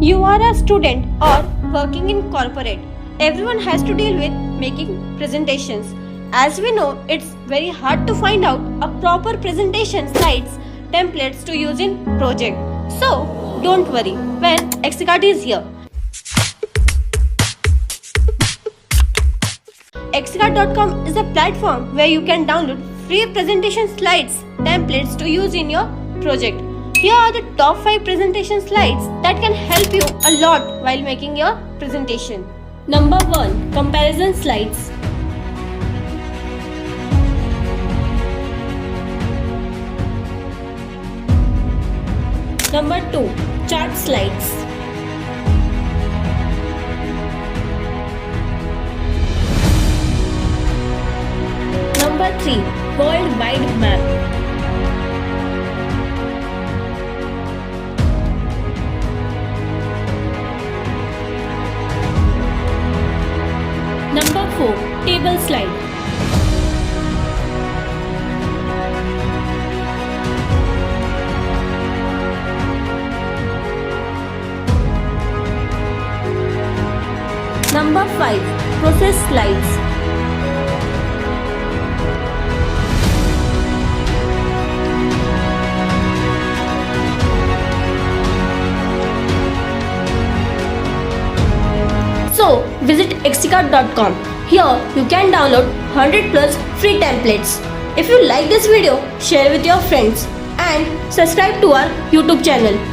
You are a student or working in corporate. Everyone has to deal with making presentations. As we know, it's very hard to find out a proper presentation slides templates to use in project. So, don't worry when Execkart is here. Execkart.com is a platform where you can download free presentation slides templates to use in your project. Here are the top 5 presentation slides that can help you a lot while making your presentation. Number 1. Comparison slides. Number 2. Chart slides. Number 3. Worldwide map. Number 4. Table slide. Number 5. Process slides. So, visit Execkart.com. Here you can download 100 plus free templates. If you like this video, share with your friends and subscribe to our YouTube channel.